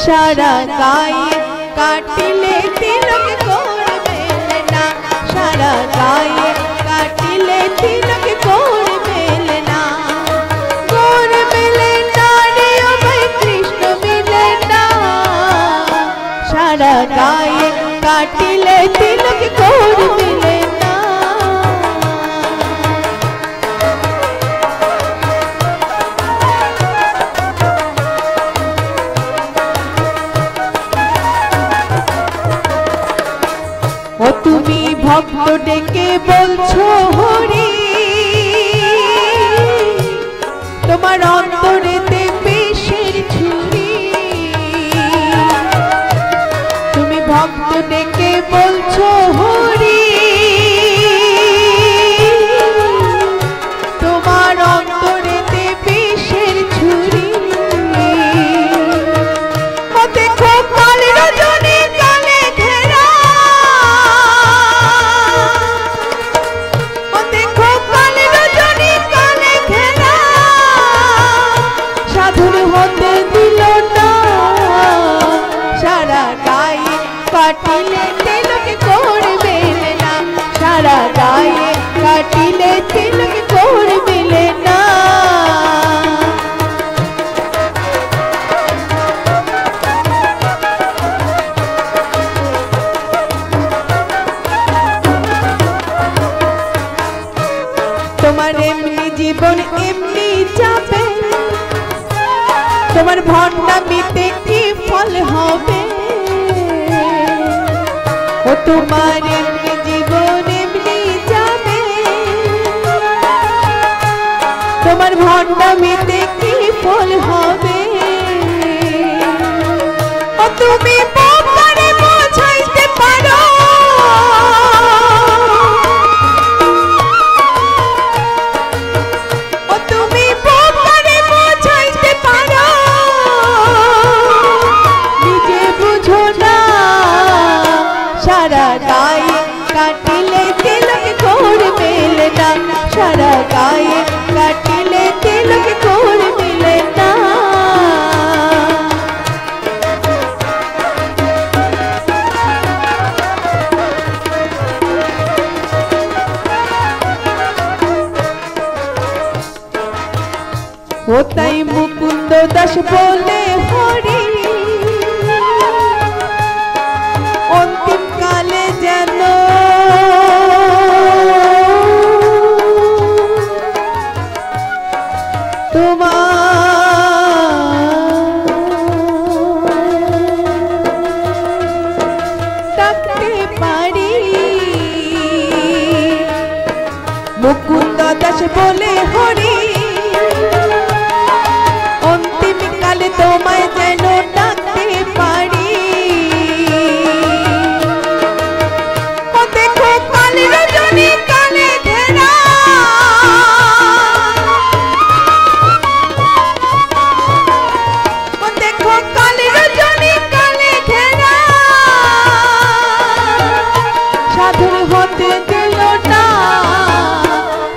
সারা গায়ে কাটিলে তিলক করবে না, সারা গায়ে কাটিলে তিলক করবে না। গৌর মেলে না রে ও ভাই কৃষ্ণ মিলে না, সারা গায়ে কাটিলে তিলক করবে না। ও তুমি ভক্ত ডেকে বলছো হরি, তোমার অন্তরেতে বিষের ছুরি। তুমি ভক্ত ডেকে বলছো হরি, তোমার অন্তরেতে বিষের ছুরি। ও দেখো কাল রজনী কালে ঘেরা, ও দেখো কাল রজনী কালে ঘেরা, সাধুর হতে দিল না, সারা গায়ে কাটিলে তিলক করবে না, সারা গায়ে কাটিলে তিলক করবে না। তোমার এমনি জীবন এমনি যাবে, তোমার ভণ্ডামিতে কি ফল হবে। ও তোমার এমনি জীবন এমনি যাবে, তোমার ভণ্ডামিতে কি ফল হবে। ও তুমি বাবারে বোঝাইতে পারো, ও তুমি বাবারে বোঝাইতে পারো, নিজে বুঝো না, সারা গায়ে কাটিলে তিলক করবে না, সারা গায়ে কাটিলে তিলক করবে না। ও তাই মুকুন্দ দাস বলে হরি, অন্তিম কালে যেন ডাকতে পারি। মুকুন্দ দাস বলে হরি, অন্তিম কালে তোমায় যেন ডাকতে পারি। ও দেখো কাল রজনী কালে ঘেরা, ও দেখো কাল রজনী কালে ঘেরা, সাধুর হতে দিল না,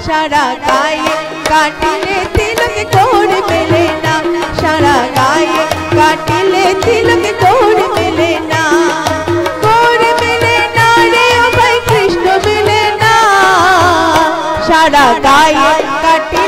সারা গায়ে কাটিলে তিলক করবে না, সারা গায়ে কাটিলে তিলক করবে না। করবে না রে ও ভাই কৃষ্ণ মিলে না, সারা গায়ে কাটি